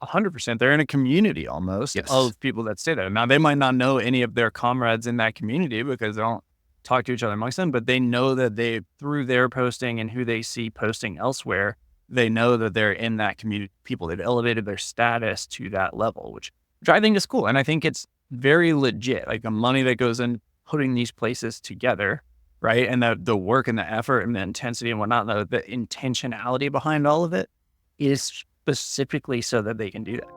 100%. They're in a community almost of people that stay there. Now, they might not know any of their comrades in that community because they don't talk to each other amongst them, but they know that through their posting and who they see posting elsewhere, they know that they're in that community. People, they've elevated their status to that level, which I think is cool. And I think it's very legit, like the money that goes in putting these places together, right? And the work and the effort and the intensity and whatnot, the intentionality behind all of it is specifically so that they can do that.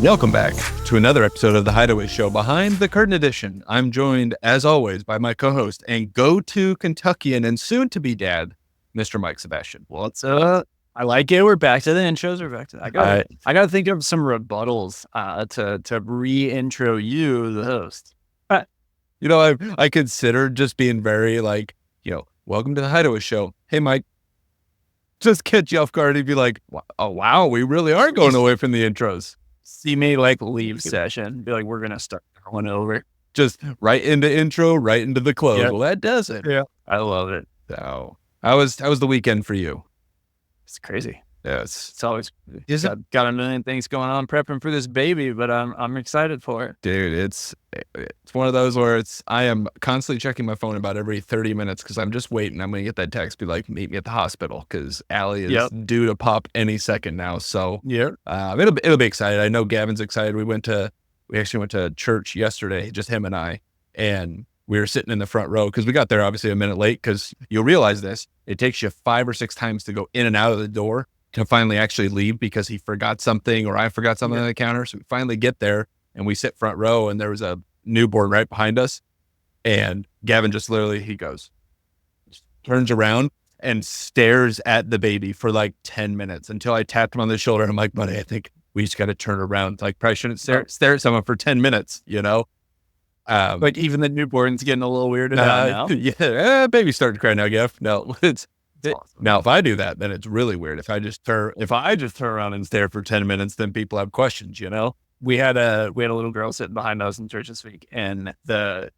Welcome back to another episode of the Hideaways Show, Behind the Curtain Edition. I'm joined, as always, by my co-host and go-to Kentuckian and soon-to-be dad, Mr. Mike Sebastian. What's up? I like it. We're back to the intros. We're back to that. I got to think of some rebuttals to re-intro you, the host. I considered just being very welcome to the Hideaway Show. Hey, Mike. Just catch you off guard and be like, oh, wow, we really are going away from the intros. See me leave session. Be like, we're going to start going over. Just right into intro, right into the close. Yep. Well, that does it. Yeah. I love it. So how was the weekend for you? It's crazy. Yeah, it's always got a million things going on prepping for this baby, but I'm excited for it. Dude, it's one of those where I am constantly checking my phone about every 30 minutes because I'm just waiting. I'm going to get that text, be like, meet me at the hospital because Allie is due to pop any second now. So it'll be exciting. I know Gavin's excited. We actually went to church yesterday, just him and I, and we were sitting in the front row because we got there obviously a minute late because you'll realize this. It takes you 5 or 6 times to go in and out of the door to finally actually leave because he forgot something or I forgot something on the counter. So we finally get there and we sit front row and there was a newborn right behind us. And Gavin just he turns around and stares at the baby for 10 minutes until I tapped him on the shoulder. I'm like, buddy, I think we just got to turn around. Probably shouldn't stare at someone for 10 minutes, Even the newborn's getting a little weirded out now. Yeah, baby's starting to cry now, Gav. No, it's awesome. Now, if I do that, then it's really weird. If I just turn around and stare for 10 minutes, then people have questions, We had a little girl sitting behind us in church this week, and the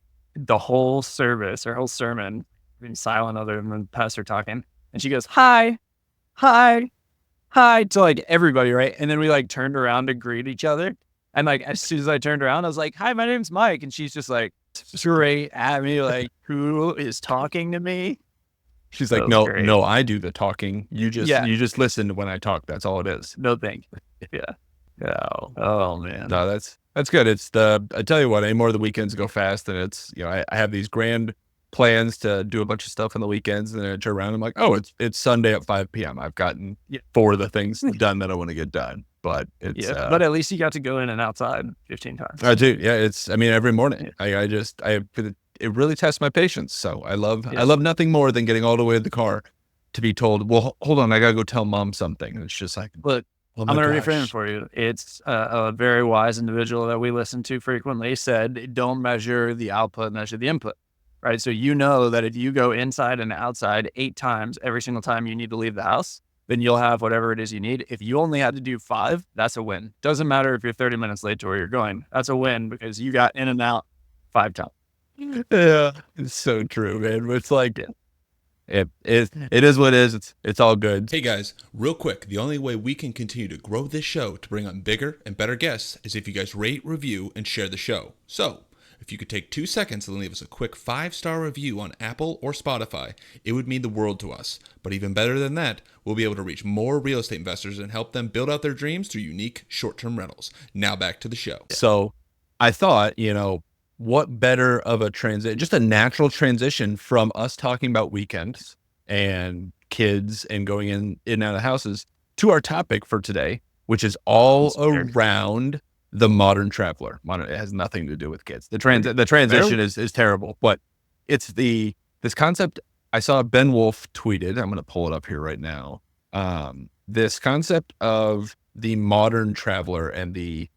whole service, her whole sermon, being silent other than the pastor talking, and she goes, hi, to everybody, right? And then we turned around to greet each other, and as soon as I turned around, I was like, hi, my name's Mike, and she's just straight at me, who is talking to me? She's like, no, I do the talking. You just listen when I talk. That's all it is. No, thank you. Yeah. Oh man. No, that's good. I tell you what, anymore the weekends go fast, and it's, I have these grand plans to do a bunch of stuff on the weekends, and then I turn around and I'm like, oh, it's Sunday at 5 p.m. I've gotten 4 of the things done that I want to get done. But but at least you got to go in and outside 15 times. I do. Yeah. Every morning it really tests my patience. So I love nothing more than getting all the way to the car to be told, well, hold on, I got to go tell mom something. And it's just look, I'm going to reframe it for you. It's a very wise individual that we listen to frequently said, don't measure the output, measure the input, right? So that if you go inside and outside 8 times, every single time you need to leave the house, then you'll have whatever it is you need. If you only had to do 5, that's a win. Doesn't matter if you're 30 minutes late to where you're going. That's a win because you got in and out 5 times. Yeah, it's so true, man. It's it is what it is. It's all good. Hey guys, real quick, the only way we can continue to grow this show to bring on bigger and better guests is if you guys rate, review, and share the show. So, if you could take 2 seconds and leave us a quick 5-star review on Apple or Spotify, it would mean the world to us. But even better than that, we'll be able to reach more real estate investors and help them build out their dreams through unique short-term rentals. Now back to the show. So, I thought, what better of a transition, just a natural transition from us talking about weekends and kids and going in and out of houses to our topic for today, which is all around the modern traveler. It has nothing to do with kids. The transition is terrible, but it's this concept. I saw Ben Wolf tweeted, I'm going to pull it up here right now. This concept of the modern traveler and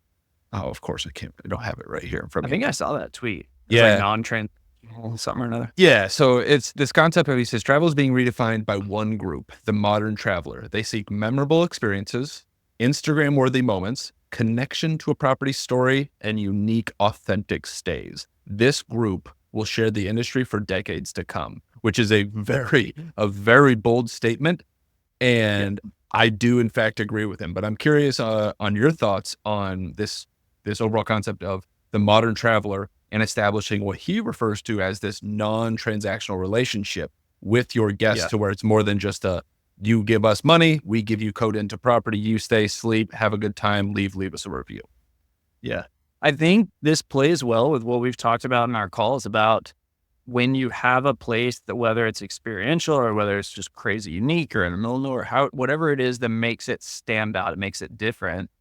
of course I don't have it right here in front of me. I think I saw that tweet. Yeah. Non-transactional something or another. Yeah. So it's this concept of, he says, travel is being redefined by one group, the modern traveler. They seek memorable experiences, Instagram-worthy moments, connection to a property story, and unique, authentic stays. This group will share the industry for decades to come. which is a very bold statement. And I do in fact agree with him, but I'm curious on your thoughts on this overall concept of the modern traveler and establishing what he refers to as this non-transactional relationship with your guests, to where it's more than just you give us money, we give you code into property, you stay, sleep, have a good time, leave us a review. Yeah. I think this plays well with what we've talked about in our calls about when you have a place that, whether it's experiential or whether it's just crazy unique or in the middle of nowhere, whatever it is that makes it stand out, it makes it different.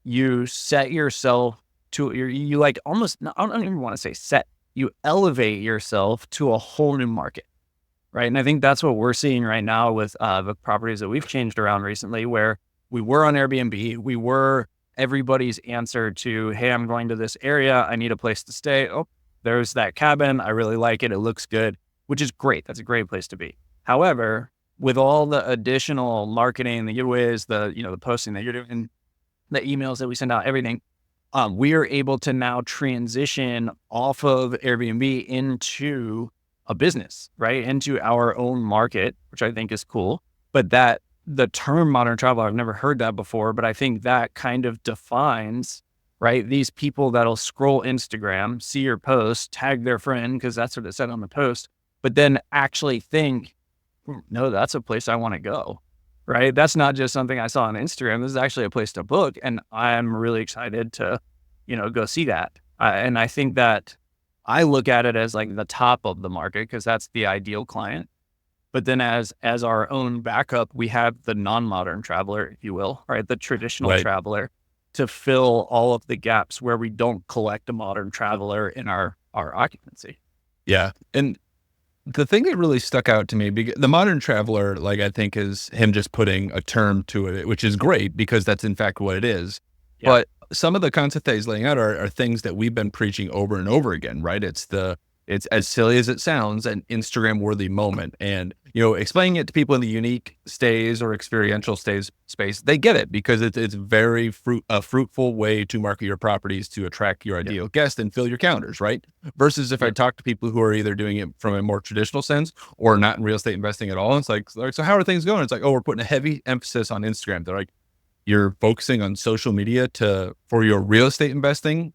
You set yourself to, you like almost, I don't even want to say set, you elevate yourself to a whole new market. Right. And I think that's what we're seeing right now with the properties that we've changed around recently, where we were on Airbnb, we were everybody's answer to, hey, I'm going to this area, I need a place to stay. Oh, there's that cabin. I really like it. It looks good, which is great. That's a great place to be. However, with all the additional marketing, the giveaways, the posting that you're doing, the emails that we send out, everything, we are able to now transition off of Airbnb into a business, right? Into our own market, which I think is cool. But that the term modern traveler, I've never heard that before, but I think that kind of defines, right? These people that'll scroll Instagram, see your post, tag their friend, because that's what it said on the post, but then actually think, no, that's a place I want to go, right? That's not just something I saw on Instagram. This is actually a place to book. And I'm really excited to, go see that. And I think that I look at it as like the top of the market because that's the ideal client. But then as our own backup, we have the non-modern traveler, if you will, right? The traditional traveler to fill all of the gaps where we don't collect a modern traveler in our occupancy. Yeah. And the thing that really stuck out to me, the modern traveler, like I think is him just putting a term to it, which is great because that's in fact what it is. Yeah. But some of the concept that he's laying out are things that we've been preaching over and over again, right? It's as silly as it sounds, an Instagram worthy moment. And, explaining it to people in the unique stays or experiential stays space, they get it because it's very a fruitful way to market your properties to attract your ideal guest and fill your calendars, right? Versus if I talk to people who are either doing it from a more traditional sense or not in real estate investing at all, it's like, so how are things going? It's like, oh, we're putting a heavy emphasis on Instagram. They're like, you're focusing on social media for your real estate investing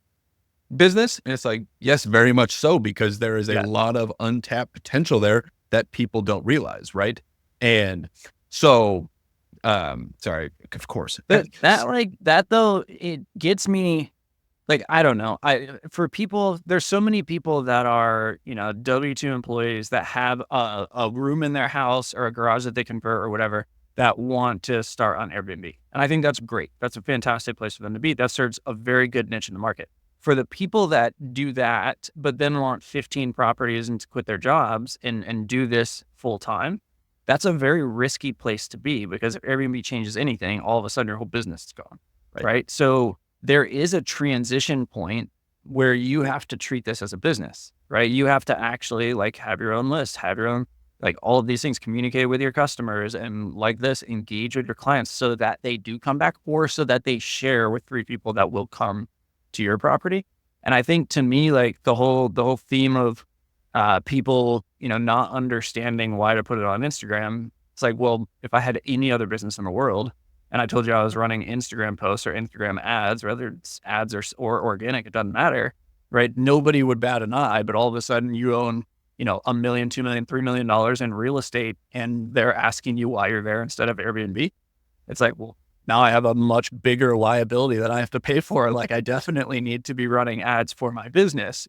business? And it's like, yes, very much so, because there is a lot of untapped potential there that people don't realize, right? And so, sorry, of course. That though, it gets me, like, I don't know. For people, there's so many people that are, W-2 employees that have a room in their house or a garage that they convert or whatever, that want to start on Airbnb. And I think that's great. That's a fantastic place for them to be. That serves a very good niche in the market. For the people that do that, but then want 15 properties and to quit their jobs and do this full time, that's a very risky place to be because if Airbnb changes anything, all of a sudden your whole business is gone, right? So there is a transition point where you have to treat this as a business, right? You have to actually have your own list, have your own, all of these things, communicate with your customers and engage with your clients so that they do come back or so that they share with 3 people that will come to your property. And I think to me, the whole theme of people, not understanding why to put it on Instagram, it's like, well, if I had any other business in the world and I told you I was running Instagram posts or Instagram ads, whether it's ads or organic, it doesn't matter, right? Nobody would bat an eye, but all of a sudden you own $1 million, $2 million, $3 million in real estate, and they're asking you why you're there instead of Airbnb. It's like, well, now I have a much bigger liability that I have to pay for. I definitely need to be running ads for my business,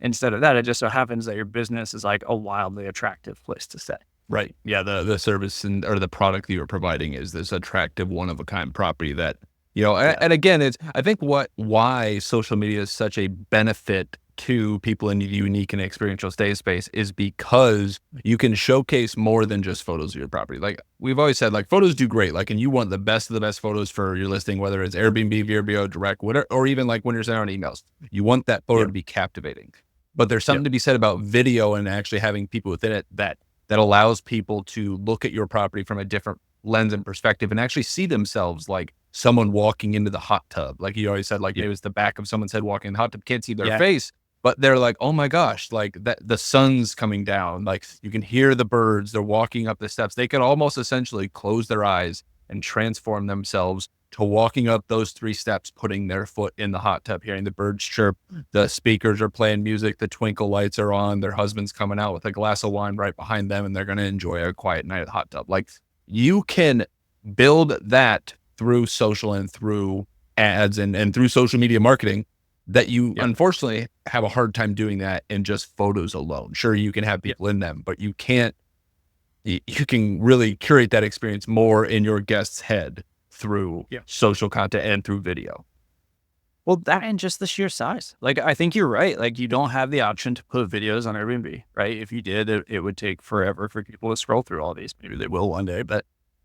instead of that. It just so happens that your business is a wildly attractive place to stay. Right. Yeah. The service or the product that you're providing is this attractive one of a kind property that, and again, I think why social media is such a benefit to people in the unique and experiential stay space is because you can showcase more than just photos of your property. We've always said, photos do great. And you want the best of the best photos for your listing, whether it's Airbnb, VRBO, direct, whatever, or even when you're sending out emails, you want that photo to be captivating. But there's something to be said about video and actually having people within it that allows people to look at your property from a different lens and perspective and actually see themselves like someone walking into the hot tub. Like you always said, it was the back of someone's head walking in the hot tub, can't see their face. but they're like, oh my gosh, like that the sun's coming down. Like you can hear the birds. They're walking up the steps. They can almost essentially close their eyes and transform themselves to walking up those 3 steps, putting their foot in the hot tub, hearing the birds chirp, the speakers are playing music, the twinkle lights are on, their husband's coming out with a glass of wine right behind them, and they're going to enjoy a quiet night at the hot tub. Like you can build that through social and through ads and through social media marketing that you unfortunately have a hard time doing that in just photos alone. Sure, you can have people in them, but you can't, you can really curate that experience more in your guest's head through social content and through video. Well, that and just the sheer size. Like, I think you're right. Like, you don't have the option to put videos on Airbnb, right? If you did, it would take forever for people to scroll through all these. Maybe they will one day, but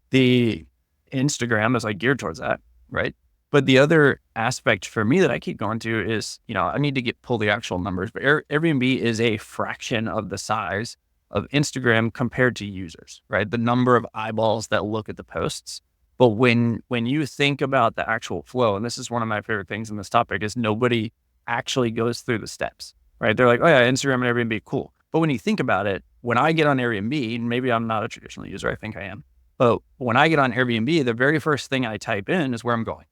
the Instagram is like geared towards that, right? But the other aspect for me that I keep going to is, I need to pull the actual numbers, but Airbnb is a fraction of the size of Instagram compared to users, right? The number of eyeballs that look at the posts. But when you think about the actual flow, and this is one of my favorite things in this topic, is nobody actually goes through the steps, right? They're like, oh yeah, Instagram and Airbnb, cool. But when you think about it, when I get on Airbnb, maybe I'm not a traditional user, I think I am. But when I get on Airbnb, the very first thing I type in is where I'm going.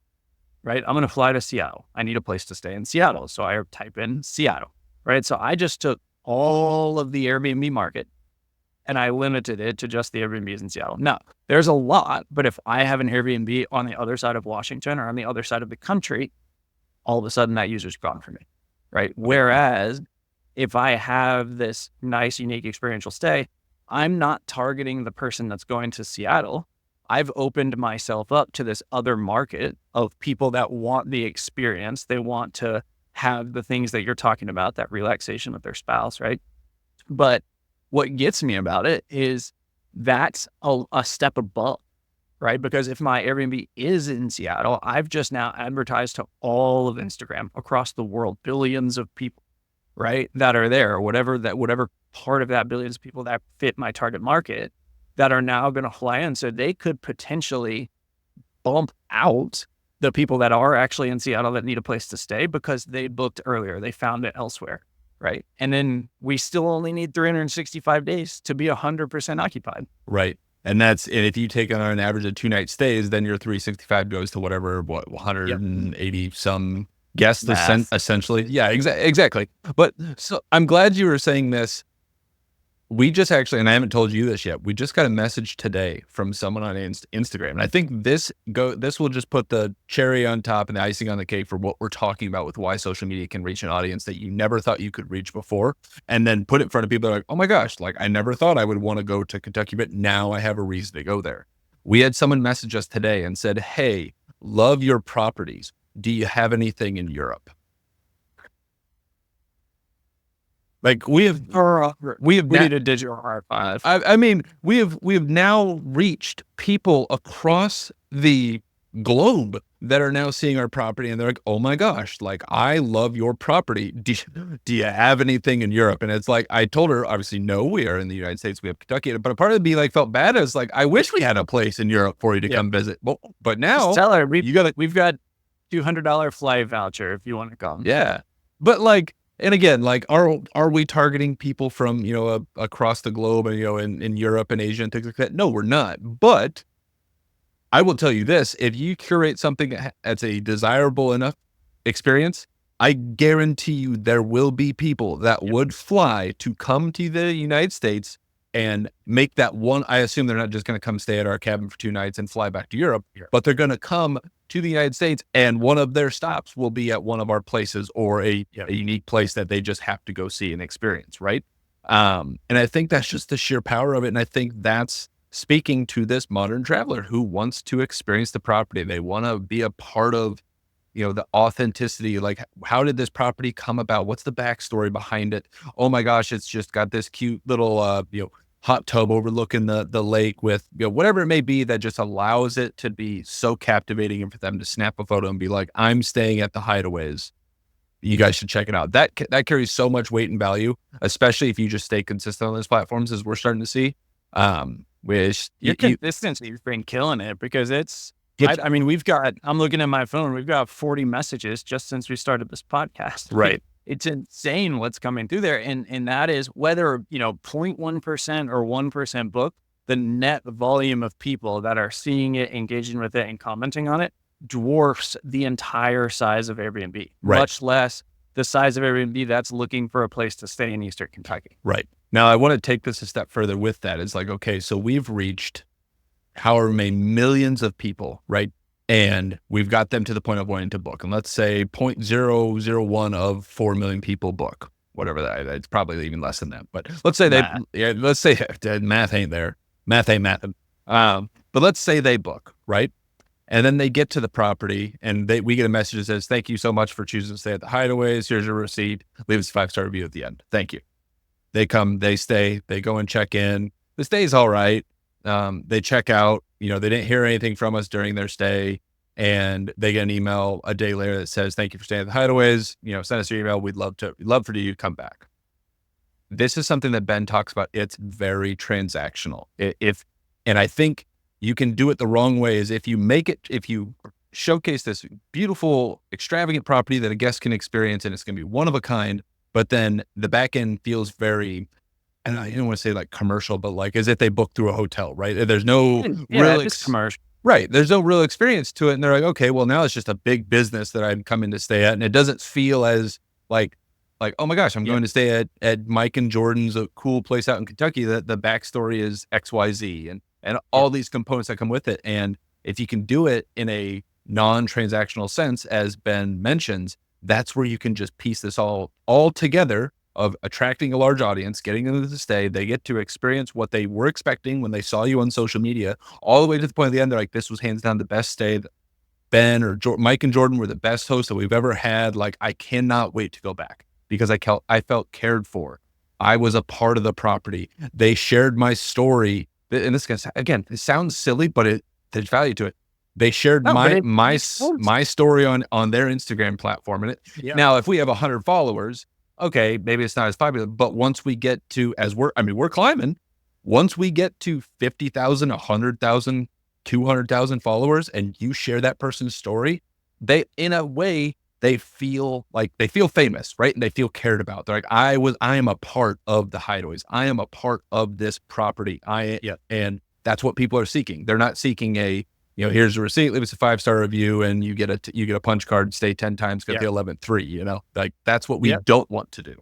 Right? I'm going to fly to Seattle. I need a place to stay in Seattle. So I type in Seattle, right? So I just took all of the Airbnb market and I limited it to just the Airbnbs in Seattle. Now, there's a lot, but if I have an Airbnb on the other side of Washington or on the other side of the country, all of a sudden that user's gone for me, right? Whereas if I have this nice, unique experiential stay, I'm not targeting the person that's going to Seattle. I've opened myself up to this other market of people that want the experience. They want to have the things that you're talking about, that relaxation with their spouse, right? But what gets me about it is that's a step above, right? Because if my Airbnb is in Seattle, I've just now advertised to all of Instagram across the world, billions of people, right? That are there, whatever part of that billions of people that fit my target market, that are now going to fly in. So they could potentially bump out the people that are actually in Seattle that need a place to stay because they booked earlier. They found it elsewhere, right? And then we still only need 365 days to be 100% occupied. Right. And if you take on an average of 2-night stays, then your 365 goes to whatever, 180 some guests essentially. Yeah, exactly. But so I'm glad you were saying this. We just actually, and I haven't told you this yet, we just got a message today from someone on Instagram. And I think this will just put the cherry on top and the icing on the cake for what we're talking about with why social media can reach an audience that you never thought you could reach before. And then put it in front of people that are like, oh my gosh, like I never thought I would want to go to Kentucky, but now I have a reason to go there. We had someone message us today and said, hey, love your properties. Do you have anything in Europe? Like we need a digital high five. I mean, we have now reached people across the globe that are now seeing our property and they're like, oh my gosh, like I love your property. Do you have anything in Europe? And it's like, I told her, obviously, no, we are in the United States. We have Kentucky. But a part of me like felt bad. I was like, I wish we had a place in Europe for you to come visit. But now just tell her we've got $200 flight voucher if you want to come. Yeah. But like, and again, like, are we targeting people from, across the globe and, in Europe and Asia and things like that? No, we're not. But I will tell you this, if you curate something that's a desirable enough experience, I guarantee you there will be people that would fly to come to the United States and make that one. I assume they're not just going to come stay at our cabin for 2 nights and fly back to Europe, but they're going to come to the United States and one of their stops will be at one of our places or a unique place that they just have to go see and experience. Right. And I think that's just the sheer power of it. And I think that's speaking to this modern traveler who wants to experience the property. They want to be a part of, the authenticity. Like, how did this property come about? What's the backstory behind it? Oh my gosh, it's just got this cute little, hot tub overlooking the lake with, whatever it may be that just allows it to be so captivating and for them to snap a photo and be like, I'm staying at the Hideaways. You guys should check it out. That carries so much weight and value, especially if you just stay consistent on those platforms as we're starting to see. Which your consistency has been killing it because I'm looking at my phone. We've got 40 messages just since we started this podcast. Right. it's insane what's coming through there. And that is whether, 0.1% or 1% book, the net volume of people that are seeing it, engaging with it, and commenting on it dwarfs the entire size of Airbnb, much less the size of Airbnb that's looking for a place to stay in Eastern Kentucky. Right. Now, I want to take this a step further with that. It's like, okay, so we've reached however many millions of people, right? And we've got them to the point of wanting to book. And let's say 0.001 of 4 million people book, whatever that, it's probably even less than that. But let's say let's say math ain't there. Math ain't math. But let's say they book, right? And then they get to the property and we get a message that says, thank you so much for choosing to stay at the Hideaways. Here's your receipt. Leave us a 5-star review at the end. Thank you. They come, they stay, they go and check in. The stay's all right. They check out, they didn't hear anything from us during their stay. And they get an email a day later that says, thank you for staying at the Hideaways. Send us your email. We'd love for you to come back. This is something that Ben talks about. It's very transactional. And I think you can do it the wrong way is if you showcase this beautiful, extravagant property that a guest can experience, and it's going to be one of a kind, but then the back end feels very, and I don't want to say like commercial, but like as if they book through a hotel, right? There's no real commercial. Right. There's no real experience to it. And they're like, okay, well now it's just a big business that I'm coming to stay at. And it doesn't feel as like, oh my gosh, I'm going to stay at Mike and Jordan's, a cool place out in Kentucky that the backstory is XYZ and all these components that come with it. And if you can do it in a non-transactional sense, as Ben mentions, that's where you can just piece this all together of attracting a large audience, getting them to stay. They get to experience what they were expecting when they saw you on social media, all the way to the point at the end. They're like, this was hands down the best stay. Ben or Mike and Jordan were the best hosts that we've ever had. Like, I cannot wait to go back because I felt cared for. I was a part of the property. They shared my story. And this, again, it sounds silly, but there's value to it. They shared my story on their Instagram platform. And now if we have 100 followers, okay, maybe it's not as popular, but once we get to, we're climbing, once we get to 50,000, 100,000, 200,000 followers and you share that person's story, they, in a way, they feel famous, right? And they feel cared about. They're like, I am a part of the Hideaways. I am a part of this property. And that's what people are seeking. They're not seeking here's a receipt, leave us a 5-star review, and you get a punch card, stay 10 times, get the 11th free, like that's what we don't want to do.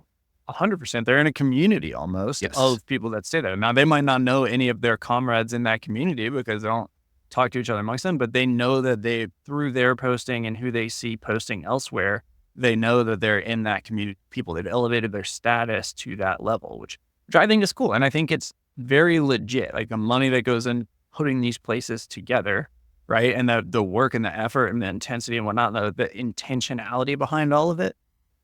100%. They're in a community almost of people that stay there. Now they might not know any of their comrades in that community because they don't talk to each other amongst them, but they know that through their posting and who they see posting elsewhere, they know that they're in that community. People, they've elevated their status to that level, which I think is cool. And I think it's very legit, like the money that goes in putting these places together, right? And the work and the effort and the intensity and whatnot, the intentionality behind all of it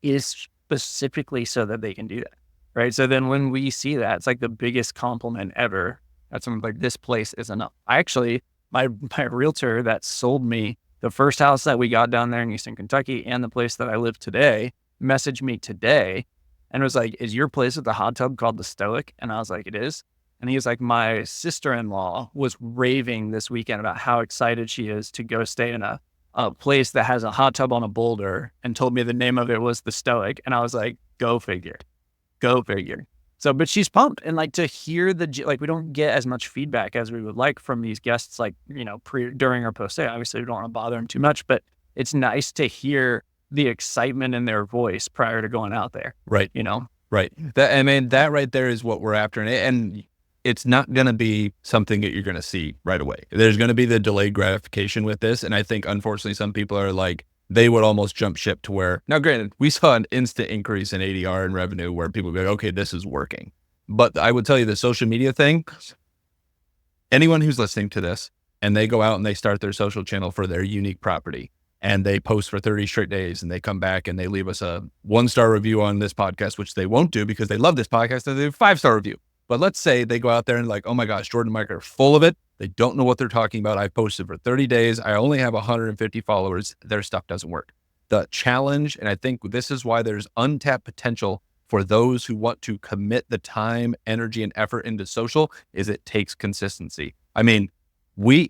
is specifically so that they can do that, right? So then when we see that, it's like the biggest compliment ever. That's something like, this place is enough. My realtor that sold me the first house that we got down there in Eastern Kentucky and the place that I live today messaged me today and was like, is your place with the hot tub called the Stoic? And I was like, it is. And he was like, my sister-in-law was raving this weekend about how excited she is to go stay in a place that has a hot tub on a boulder, and told me the name of it was the Stoic. And I was like, go figure. So, but she's pumped. And like to hear we don't get as much feedback as we would like from these guests, like, during or post stay. Obviously we don't want to bother them too much, but it's nice to hear the excitement in their voice prior to going out there. Right. Right. That right there is what we're after. And it's not going to be something that you're going to see right away. There's going to be the delayed gratification with this. And I think, unfortunately, some people are like, they would almost jump ship to where, now granted, we saw an instant increase in ADR and revenue where people would be like, okay, this is working. But I would tell you the social media thing, anyone who's listening to this and they go out and they start their social channel for their unique property and they post for 30 straight days and they come back and they leave us a 1-star review on this podcast, which they won't do because they love this podcast, and they leave a 5-star review. But let's say they go out there and like, oh my gosh, Jordan and Mike are full of it. They don't know what they're talking about. I posted for 30 days. I only have 150 followers. Their stuff doesn't work. The challenge, and I think this is why there's untapped potential for those who want to commit the time, energy, and effort into social, is it takes consistency. I mean,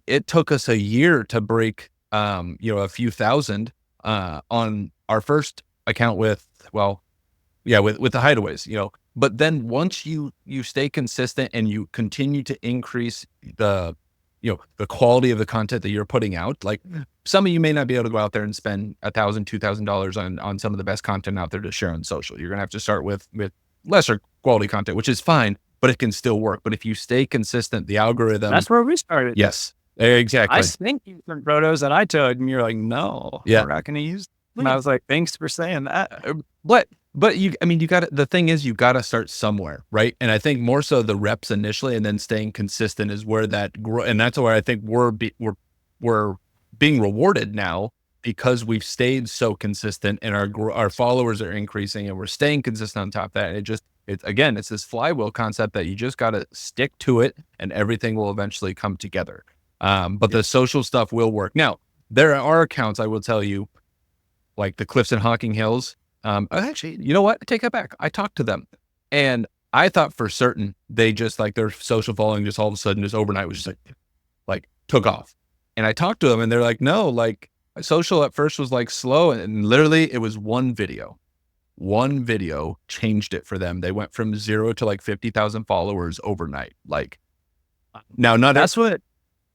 it took us a year to break, a few thousand on our first account with, with the Hideaways, but then once you stay consistent and you continue to increase the quality of the content that you're putting out, like some of you may not be able to go out there and spend $1,000, $2,000 on some of the best content out there to share on social. You're going to have to start with lesser quality content, which is fine, but it can still work. But if you stay consistent, the algorithm. That's where we started. Yes, exactly. I sent you some photos that I took and you're like, no, we're not going to use them. And I was like, thanks for saying that. But you got to, the thing is, you got to start somewhere, right? And I think more so the reps initially and then staying consistent is where that and that's where I think we're being rewarded now, because we've stayed so consistent and our followers are increasing and we're staying consistent on top of that. And it's this flywheel concept that you just got to stick to it and everything will eventually come together. But the social stuff will work. Now, there are accounts, I will tell you, like the Cliffs and Hocking Hills. Actually, you know what? I take that back. I talked to them and I thought for certain they just like their social following just all of a sudden just overnight was just like took off. And I talked to them and they're like, no, like social at first was like slow. And literally it was one video changed it for them. They went from 0 to like 50,000 followers overnight. Like now, that's what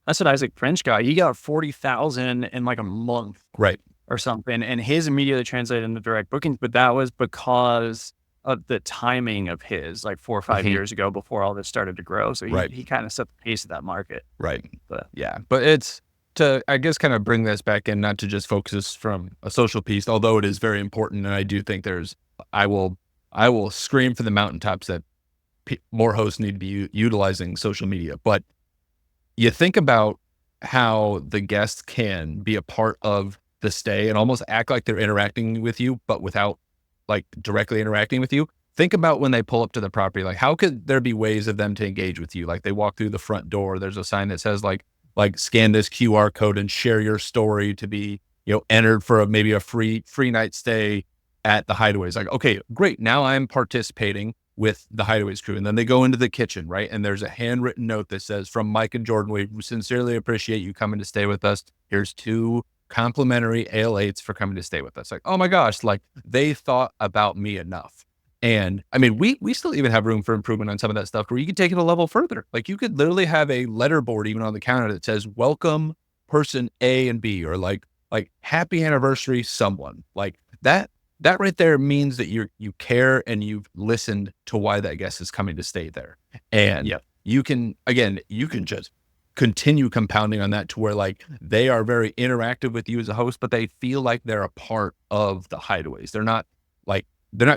Isaac French got. He got 40,000 in like a month. Right. Or something, and his immediately translated into direct bookings, but that was because of the timing of his, like 4 or 5 years ago, before all this started to grow. So he kind of set the pace of that market. Right. But it's to, I guess, kind of bring this back in, not to just focus from a social piece, although it is very important. And I do think I will scream for the mountaintops that more hosts need to be utilizing social media. But you think about how the guests can be a part of the stay and almost act like they're interacting with you, but without like directly interacting with you. Think about when they pull up to the property, like how could there be ways of them to engage with you? Like they walk through the front door, there's a sign that says like scan this QR code and share your story to be, entered for maybe a free night stay at the Hideaways. Like, okay, great. Now I'm participating with the Hideaways crew. And then they go into the kitchen, right? And there's a handwritten note that says, from Mike and Jordan, we sincerely appreciate you coming to stay with us. Here's 2 complimentary AL8s for coming to stay with us. Like, oh my gosh, like they thought about me enough. And I mean, we still even have room for improvement on some of that stuff where you could take it a level further. Like you could literally have a letterboard even on the counter that says, welcome person A and B, or like happy anniversary someone. Like that right there means that you care and you've listened to why that guest is coming to stay there. And you can just continue compounding on that to where like they are very interactive with you as a host, but they feel like they're a part of the Hideaways. They're not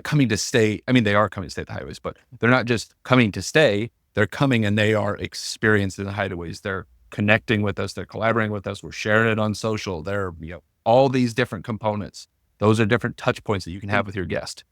coming to stay. I mean, they are coming to stay at the Hideaways, but they're not just coming to stay. They're coming and they are experiencing the Hideaways. They're connecting with us. They're collaborating with us. We're sharing it on social. They're, all these different components. Those are different touch points that you can have with your guest.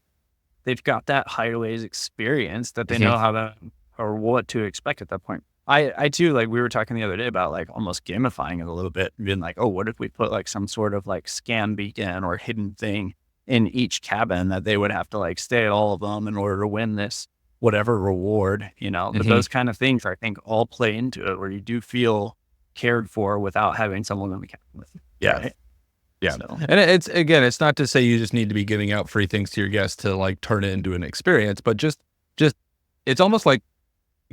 They've got that Hideaways experience that they know how to, or what to expect at that point. I too, like we were talking the other day about like almost gamifying it a little bit, being like, oh, what if we put like some sort of like scan beacon or hidden thing in each cabin that they would have to like stay at all of them in order to win this whatever reward, but those kind of things I think all play into it where you do feel cared for without having someone in the cabin with you. Yeah. Right? Yeah. So. And it's not to say you just need to be giving out free things to your guests to like turn it into an experience, but just it's almost like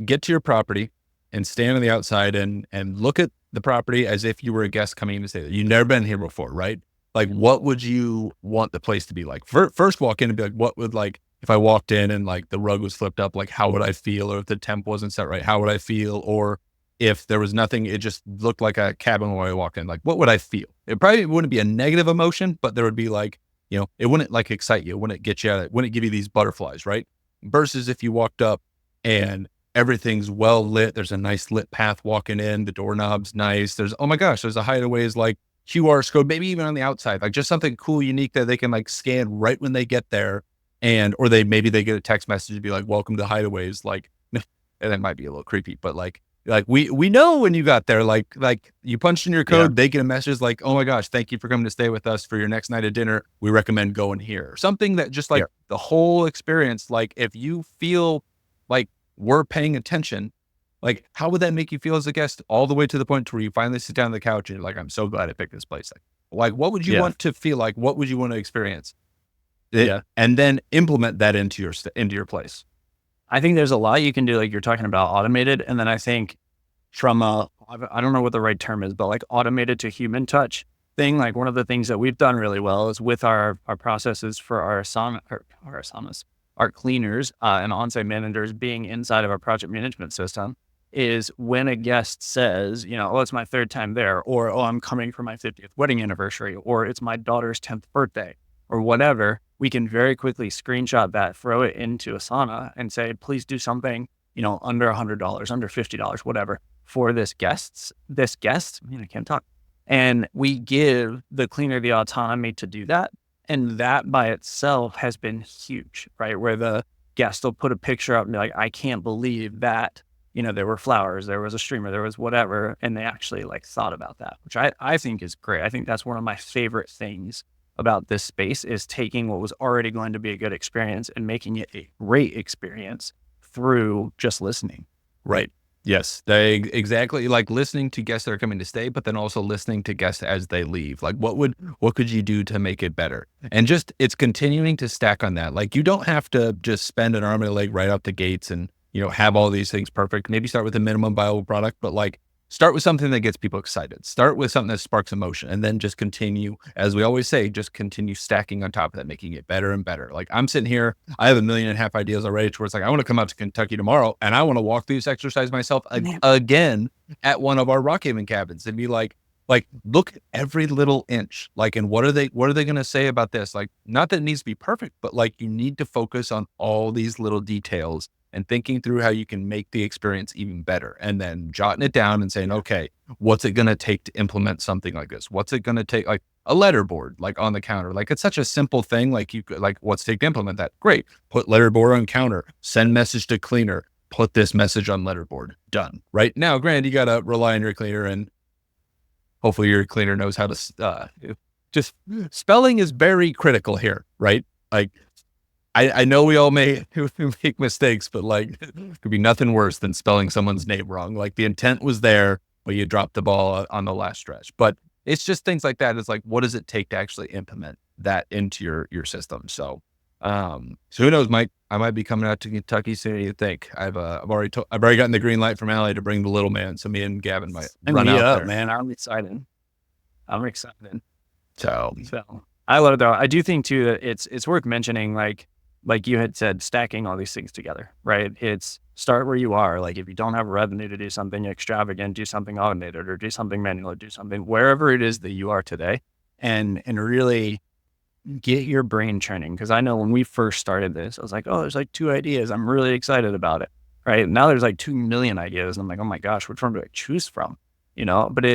get to your property and stand on the outside and look at the property as if you were a guest coming in to stay there. You've never been here before, right? Like, what would you want the place to be like? First walk in and be like, what would like, if I walked in and like the rug was flipped up, like how would I feel? Or if the temp wasn't set right, how would I feel? Or if there was nothing, it just looked like a cabin when I walked in, like what would I feel? It probably wouldn't be a negative emotion, but there would be like, it wouldn't like excite you. It wouldn't get you out of it. Wouldn't give you these butterflies, right? Versus if you walked up and everything's well lit. There's a nice lit path walking in. The doorknob's nice. There's, oh my gosh, there's a Hideaways like QR code, maybe even on the outside, like just something cool, unique that they can like scan right when they get there. Or maybe they get a text message to be like, welcome to Hideaways. Like, and that might be a little creepy, but like we know when you got there, like you punched in your code, they get a message like, oh my gosh, thank you for coming to stay with us for your next night of dinner. We recommend going here. Something that just like the whole experience, like if you feel like we're paying attention, like how would that make you feel as a guest all the way to the point where you finally sit down on the couch and you're like, I'm so glad I picked this place. Like what would you want to feel like? What would you want to experience? and then implement that into your place. I think there's a lot you can do, like you're talking about automated. And then I think from I don't know what the right term is, but like automated to human touch thing, like one of the things that we've done really well is with our processes for our saunas, our cleaners and on-site managers being inside of our project management system, is when a guest says, oh, it's my 3rd time there, or, oh, I'm coming for my 50th wedding anniversary, or it's my daughter's 10th birthday, or whatever, we can very quickly screenshot that, throw it into Asana and say, please do something, under $100, under $50, whatever, for this guest, I can't talk. And we give the cleaner the autonomy to do that. And that by itself has been huge, right? Where the guest will put a picture up and be like, I can't believe that, there were flowers, there was a streamer, there was whatever. And they actually like thought about that, which I think is great. I think that's one of my favorite things about this space, is taking what was already going to be a good experience and making it a great experience through just listening. Right. Yes, they exactly, like listening to guests that are coming to stay, but then also listening to guests as they leave. Like what could you do to make it better? And just, it's continuing to stack on that. Like you don't have to just spend an arm and a leg right out the gates and, have all these things perfect. Maybe start with a minimum viable product, but like start with something that gets people excited. Start with something that sparks emotion, and then just continue, as we always say, just continue stacking on top of that, making it better and better. Like I'm sitting here, I have 1.5 million ideas already towards like, I want to come out to Kentucky tomorrow and I want to walk through this exercise myself again at one of our Rockhaven cabins and be like, look at every little inch, like, and what are they going to say about this? Like, not that it needs to be perfect, but like you need to focus on all these little details and thinking through how you can make the experience even better, and then jotting it down and saying, okay, what's it going to take to implement something like this? What's it going to take? Like a letterboard, like on the counter, like it's such a simple thing. Like you could, like, what's it take to implement that? Great. Put letterboard on counter, send message to cleaner, put this message on letterboard, done. Right now, granted, you got to rely on your cleaner, and hopefully your cleaner knows how to, just spelling is very critical here, right? Like, I know we all make mistakes, but like it could be nothing worse than spelling someone's name wrong. Like the intent was there, but you dropped the ball on the last stretch. But it's just things like that. It's like, what does it take to actually implement that into your system? So who knows, Mike? I might be coming out to Kentucky soon. You think? I've already gotten the green light from Allie to bring the little man. So me and Gavin might run out there. Man, I'm excited. So I love it though. I do think too that it's worth mentioning, like you had said, stacking all these things together, right? It's start where you are. Like if you don't have revenue to do something extravagant, do something automated or do something manual, or do something wherever it is that you are today, and really get your brain churning. Cause I know when we first started this, I was like, oh, there's like 2 ideas. I'm really excited about it. Right. Now there's like 2 million ideas. And I'm like, oh my gosh, which one do I choose from? But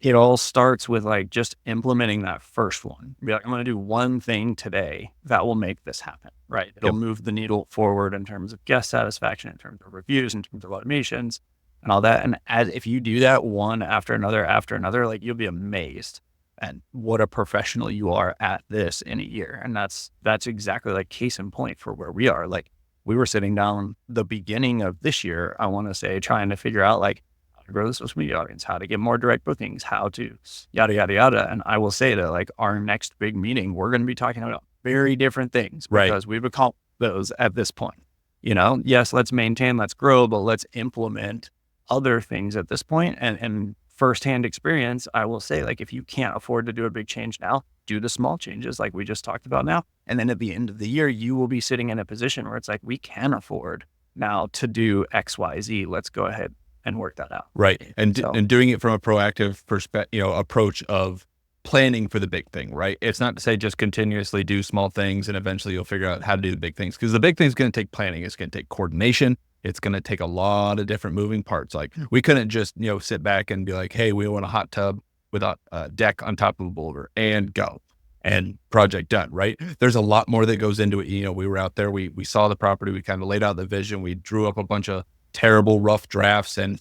it all starts with like just implementing that first one. Be like, I'm going to do one thing today that will make this happen, right? It'll move the needle forward in terms of guest satisfaction, in terms of reviews, in terms of automations and all that. And if you do that one after another, like you'll be amazed at what a professional you are at this in a year. And that's exactly like case in point for where we are. Like we were sitting down the beginning of this year, I want to say, trying to figure out like, grow the social media audience, how to get more direct bookings, how to yada, yada, yada. And I will say that like our next big meeting, we're going to be talking about very different things because we've accomplished those at this point. Yes, let's maintain, let's grow, but let's implement other things at this point. And firsthand experience, I will say, like, if you can't afford to do a big change now, do the small changes like we just talked about now. And then at the end of the year, you will be sitting in a position where it's like, we can afford now to do X, Y, Z. Let's go ahead and work that out. Right. And doing it from a proactive perspective, approach of planning for the big thing, right? It's not to say just continuously do small things and eventually you'll figure out how to do the big things, because the big thing is going to take planning. It's going to take coordination. It's going to take a lot of different moving parts. Like we couldn't just, sit back and be like, hey, we want a hot tub with a deck on top of a boulder and go and project done, right? There's a lot more that goes into it. We were out there, we saw the property, we kind of laid out the vision, we drew up a bunch of terrible rough drafts and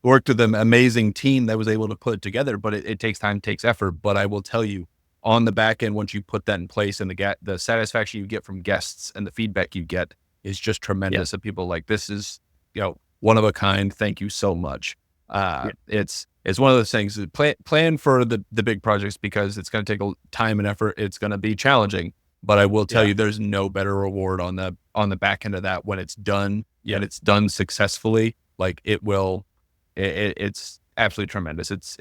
worked with an amazing team that was able to put it together, but it takes time, takes effort. But I will tell you, on the back end, once you put that in place and the satisfaction you get from guests and the feedback you get is just tremendous. And people like, this is, one of a kind. Thank you so much. It's one of those things that plan for the big projects, because it's going to take time and effort. It's going to be challenging, But I will tell you, there's no better reward on the back end of that when it's done and it's done successfully. Like it's absolutely tremendous. It's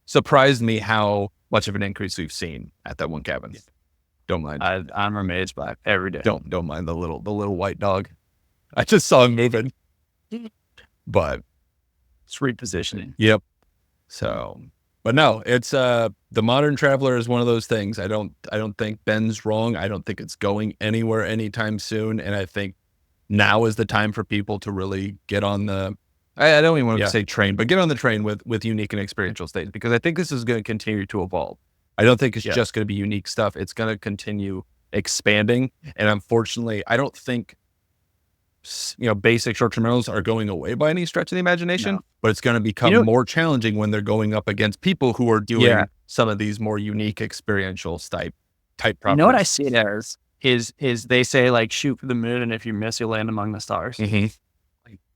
surprised me how much of an increase we've seen at that one cabin. Yeah. Don't mind. I'm amazed by it every day. Don't mind the little white dog. I just saw him moving. But it's repositioning. Yep. So, but no, it's the modern traveler is one of those things. I don't think Ben's wrong. I don't think it's going anywhere anytime soon. And I think now is the time for people to really get on the I don't even want to say train, but get on the train with unique and experiential stays, because I think this is going to continue to evolve. I don't think it's just going to be unique stuff. It's going to continue expanding. And unfortunately, I don't think, basic short-term rentals are going away by any stretch of the imagination, but it's going to become more challenging when they're going up against people who are doing some of these more unique experiential type properties. You know what I see it as is they say, like, shoot for the moon, and if you miss, you'll land among the stars. Mm-hmm.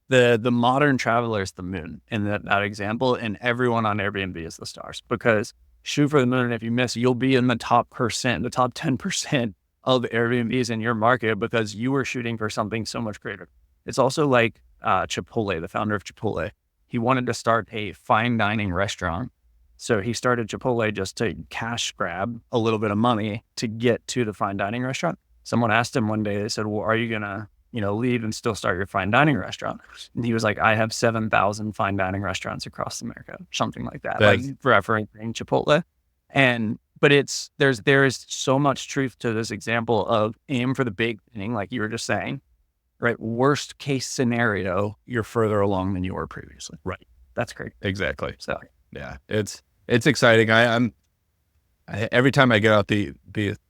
The modern traveler is the moon in that example, and everyone on Airbnb is the stars, because shoot for the moon, and if you miss, you'll be in the top 10% of Airbnbs in your market because you were shooting for something so much greater. It's also like Chipotle, the founder of Chipotle. He wanted to start a fine dining restaurant. So he started Chipotle just to cash grab a little bit of money to get to the fine dining restaurant. Someone asked him one day, they said, well, are you going to leave and still start your fine dining restaurant? And he was like, I have 7,000 fine dining restaurants across America, something like that, like referencing Chipotle. But there is so much truth to this example of aim for the big thing, like you were just saying, right? Worst case scenario, you're further along than you were previously. Right. That's great. Exactly. So yeah, it's exciting. I'm every time I get out the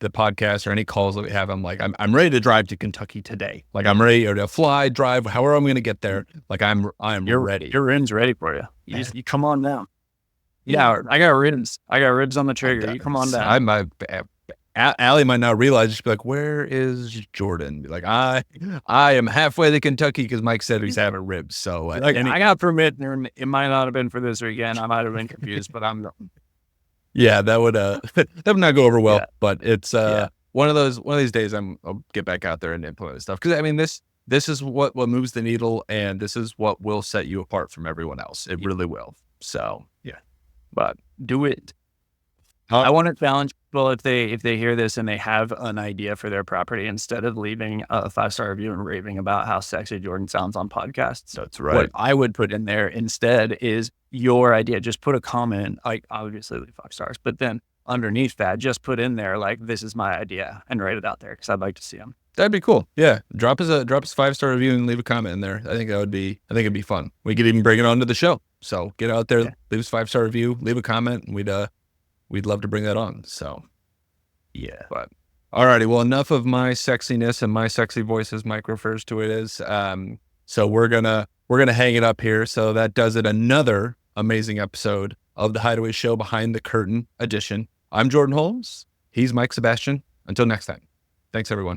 podcast or any calls that we have, I'm like, I'm ready to drive to Kentucky today. Like, I'm ready to fly, drive, however I'm going to get there. Like, I'm ready. Your RIN's ready for you. You come on down. Yeah, I got ribs. On the trigger. You come on down. Allie might not realize. Just be like, "Where is Jordan?" Be like, I am halfway to Kentucky because Mike said he's having ribs. So I got permit. It might not have been for this weekend. I might have been confused, but I'm. Yeah, that would not go over well. Yeah. But it's one of these days I'll get back out there and implement this stuff, because I mean this is what moves the needle, and this is what will set you apart from everyone else. It really will. So yeah. But do it. I want to challenge people, if they hear this and they have an idea for their property, instead of leaving a 5-star review and raving about how sexy Jordan sounds on podcasts. That's right. What I would put in there instead is your idea. Just put a comment, like, obviously leave 5 stars, but then underneath that, just put in there, like, this is my idea, and write it out there, because I'd like to see them. That'd be cool. Yeah. Drop us a 5-star review and leave a comment in there. I think it'd be fun. We could even bring it onto the show. So get out there, leave us a 5-star review, leave a comment, and we'd love to bring that on. So yeah. But alrighty. Well, enough of my sexiness and my sexy voice, as Mike refers to it as. So we're gonna hang it up here. So that does it. Another amazing episode of the Hideaways Show Behind the Curtain edition. I'm Jordan Holmes. He's Mike Sebastian. Until next time. Thanks, everyone.